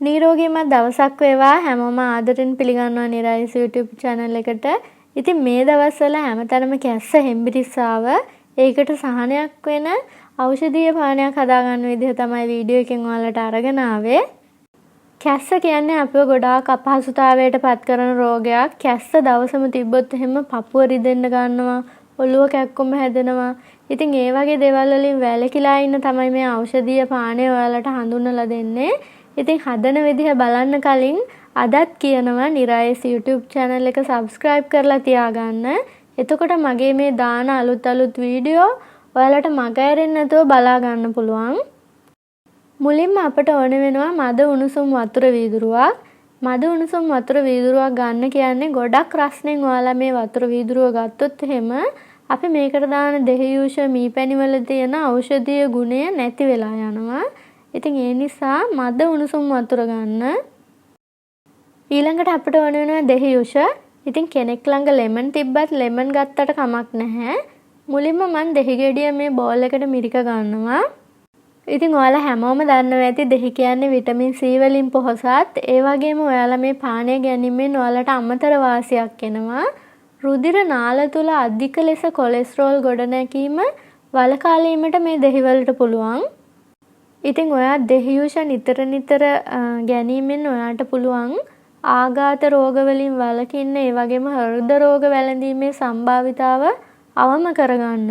නිරෝගීමත් දවසක් වේවා හැමෝම ආදරෙන් පිළිගන්නවා නිරායස YouTube channel එකට. ඉතින් මේ දවස්වල හැමතැනම කැස්ස හෙම්බිරිස්සාව ඒකට සහනයක් වෙන ඖෂධීය පානයක් හදාගන්න විදිහ තමයි වීඩියෝ එකෙන් ඔයාලට අරගෙන ආවේ. කැස්ස කියන්නේ අපිව ගොඩාක් අපහසුතාවයට පත් කරන රෝගයක්. කැස්ස දවසම තිබ්බොත් එහෙම පපුව රිදෙන්න ගන්නවා, ඔළුව කැක්කුම හැදෙනවා. ඉතින් ඒ වගේ දේවල් වලින් වැළකීලා ඉන්න තමයි මේ ඖෂධීය පානය ඔයාලට හඳුන්වලා දෙන්නේ. ඉතින් හදන විදිහ බලන්න කලින් අදත් කියනවා නිරායස YouTube channel එක subscribe කරලා තියාගන්න. එතකොට මගේ මේ දාන අලුත් වීඩියෝ ඔයාලට මග ඇරෙන්නේ නැතුව බලා ගන්න පුළුවන්. මුලින්ම අපට ඕන වෙනවා මද උණුසුම් වතුර වීදුරුවක්. මද උණුසුම් වතුර වීදුරුවක් ගන්න කියන්නේ ගොඩක් රස්නෙන් ඔයාලා මේ වතුර වීදුරුව ගත්තොත් එහෙම අපි මේකට දාන දෙහියුෂ මීපැණි වල තියෙන ඖෂධීය ගුණය නැති වෙලා යනවා. ඉතින් ඒ නිසා මද උණුසුම් වතුර ගන්න. ඊළඟට අපිට ඕන වෙනවා දෙහියුෂ. ඉතින් කෙනෙක් ළඟ ලෙමන් තිබ්බත් ලෙමන් ගත්තට කමක් නැහැ. මුලින්ම මම දෙහි ගෙඩිය මේ බෝල් එකට මිරික ගන්නවා. ඉතින් ඔයාලා හැමෝම දන්නවා ඇති දෙහි කියන්නේ විටමින් C වලින් පොහොසත්. ඒ වගේම ඔයාලා මේ පානය ගැනීමෙන් ඔයාලට අමතර වාසියක් එනවා. රුධිර නාල තුල අධික ලෙස කොලෙස්ටරෝල් ගොඩනැගීම වළකාලීමට මේ දෙහි වලට පුළුවන්. ඉතින් ඔයා දෙහියුෂ නිතර ගැනීමෙන් ඔයාට පුළුවන් ආඝාත රෝග වලින් වළකින්න, ඒ වගේම හෘද රෝග වැළඳීමේ සම්භාවිතාව අවම කරගන්න.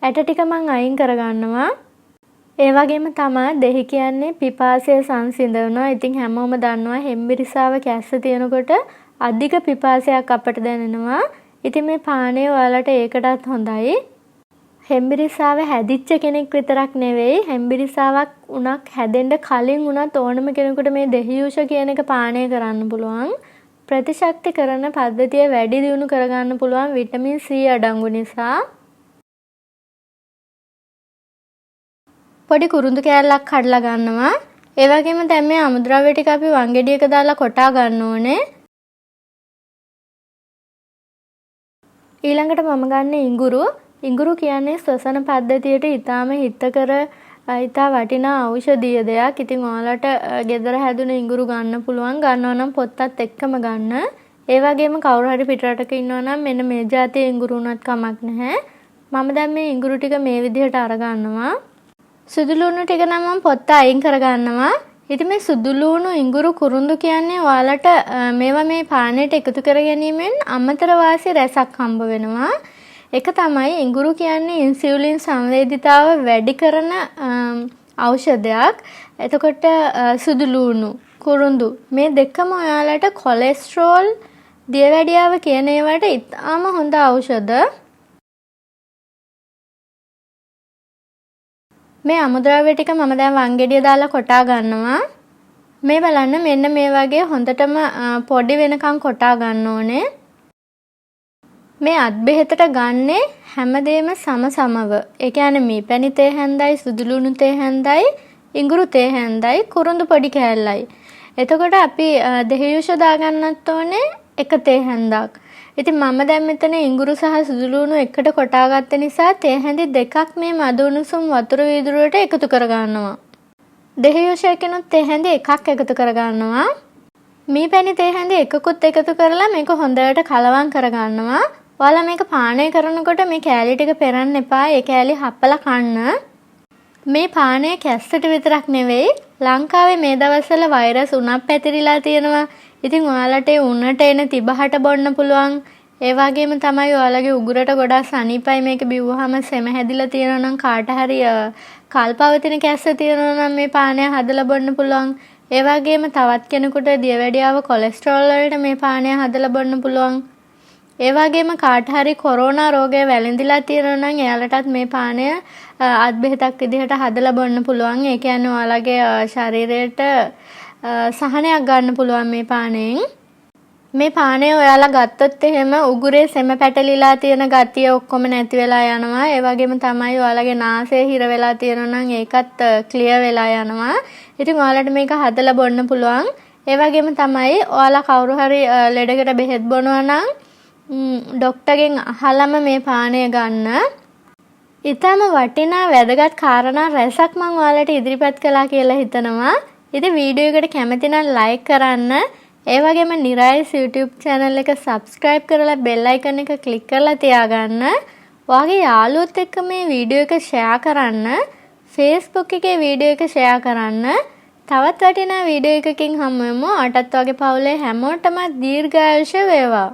ඇට ටික මං අයින් කරගන්නවා. ඒ වගේම තමයි දෙහි කියන්නේ පිපාසය සංසිඳවනවා. ඉතින් හැමෝම දන්නවා හෙම්බිරිසාව කැස්ස තියෙනකොට අධික පිපාසයක් අපට දැනෙනවා. ඉතින් මේ පානය ඔයාලට ඒකටත් හොඳයි. හෙම්බිරිසාව හැදිච්ච කෙනෙක් විතරක් නෙවෙයි, හෙම්බිරිසාවක් උණක් හැදෙන්න කලින් උණත් ඕනම කෙනෙකුට මේ දෙහියුෂ කියන එක පානය කරන්න පුළුවන්. ප්‍රතිශක්ති කරන පද්ධතිය වැඩි දියුණු කරගන්න පුළුවන් විටමින් C අඩංගු නිසා. පොඩි කුරුඳු කෑල්ලක් කඩලා ගන්නවා. ඒ වගේම දැන් මේ අමුද්‍රව්‍ය ටික අපි වංගෙඩියක දාලා කොටා ගන්න ඕනේ. ඊළඟට මම ගන්න ඉඟුරු. ඉඟුරු කියන්නේ ශ්වසන පද්ධතියට ඉතාම හිතකර ඉතා වටිනා ඖෂධීය දෙයක්. ඉතින් ඔයාලට ගෙදර හැදුන ඉඟුරු ගන්න පුළුවන්. ගන්නවා නම් පොත්තත් එක්කම ගන්න. ඒ වගේම කවුරු හරි පිටරටක ඉන්නවා නම් මෙන්න මේ જાතිය ඉඟුරු උනත් කමක් නැහැ. මම දැන් මේ ඉඟුරු ටික මේ විදිහට අරගන්නවා. සුදු ලුණු ටික නම් මම පොත්ත අයින් කරගන්නවා. ඉතින් මේ සුදු ලුණු ඉඟුරු කුරුඳු කියන්නේ ඔයාලට මේවා මේ පානයට එකතු කර ගැනීමෙන් අමතර වාසි රැසක් හම්බ වෙනවා. එක තමයි ඉඟුරු කියන්නේ ඉන්සියුලින් සංවේදීතාව වැඩි කරන ඖෂධයක්. එතකොට සුදු ලුණු කුරුඳු මේ දෙකම ඔයාලට කොලෙස්ටරෝල් දියවැඩියාව කියන ඒවාට ඉතාම හොඳ ඖෂධ. මේ අමුද්‍රව්‍ය ටික මම දැන් වංගෙඩිය දාලා කොටා ගන්නවා. මේ බලන්න මෙන්න මේ වගේ හොඳටම පොඩි වෙනකන් කොටා ගන්න ඕනේ. මේ අත් බෙහෙතට ගන්නේ හැමදේම සමසමව. ඒ කියන්නේ මීපැණි තේ හැන්දයි, සුදු ලුණු තේ හැන්දයි, ඉඟුරු තේ හැන්දයි, කුරුඳු පොඩි කෑල්ලයි. එතකොට අපි දෙහියුෂ දාගන්නත් ඕනේ එක තේ හැන්දක්. ඉතින් මම දැන් මෙතන ඉඟුරු සහ සුදු ලුණු එකට කොටාගත්ත නිසා තේ හැඳි දෙකක් මේ මද උණුසුම් වතුර වීදුරුවට එකතු කරගන්නවා. දෙහියුෂයකිනුත් තේ හැඳි එකක් එකතු කරගන්නවා. මීපැණි තේ හැඳි එකකුත් එකතු කරලා මේක හොඳට කලවම් කරගන්නවා. ඔයාලා මේක පානය කරනකොට මේ කෑලි ටික පෙරන්න එපා. ඒ කෑලි හපලා කන්න. මේ පානය කැස්සට විතරක් නෙවෙයි, ලංකාවේ මේ දවස්වල වෛරස් උණක් පැතිරිලා තියෙනවා. ඉතින් ඔයාලට ඒ උණට එන තිබහට බොන්න පුළුවන්. ඒ වගේම තමයි ඔයාලගේ උගුරට ගොඩාක් සනීපයි මේක බිව්වහම සෙම හැදිලා තියෙනවා නම් කාට හරි කල්පවතින කැස්ස තියෙනවා නම් මේ පානය හදලා බොන්න පුළුවන්. ඒ වගේම තවත් කෙනෙකුට දියවැඩියාව කොලෙස්ටරෝල් වලට මේ පානය හදලා බොන්න පුළුවන්. ඒ වගේම කාට හරි කොරෝනා රෝගය වැළඳිලා තියෙනවා නම් එයාලටත් මේ පානය අත් බෙහෙතක් විදිහට හදලා බොන්න පුළුවන්. ඒ කියන්නේ ඔයාලගේ ශරීරයට සහනයක් ගන්න පුළුවන් මේ පානයෙන්. මේ පානය ඔයාලා ගත්තොත් එහෙම උගුරේ සෙම පැටලිලා තියෙන ගතිය ඔක්කොම නැති වෙලා යනවා. ඒ වගේම තමයි ඔයාලගේ නාසය හිර වෙලා තියෙනවා නම් ඒකත් ක්ලියර් වෙලා යනවා. ඉතින් ඔයාලට මේක හදලා බොන්න පුළුවන්. ඒ වගේම තමයි ඔයාලා කවුරු හරි ලෙඩකට බෙහෙත් බොනවා නම් ડોක්ටර්ගෙන් අහලම මේ පානය ගන්න. ඊටම වටිනා වැදගත් කාරණා රැසක් මම ඔයාලට ඉදිරිපත් කළා කියලා හිතනවා. ඉතින් වීඩියෝ එකට කැමති නම් ලයික් කරන්න. ඒ වගේම නිරයිස් YouTube channel එක subscribe කරලා bell icon එක click කරලා තියාගන්න. ඔයාගේ යාළුවොත් එක්ක මේ වීඩියෝ එක share කරන්න. Facebook එකේ වීඩියෝ එක share කරන්න. තවත් වටිනා වීඩියෝ එකකින් හමු වෙමු. අටත් වගේ පවුලේ හැමෝටම දීර්ඝායුෂ වේවා.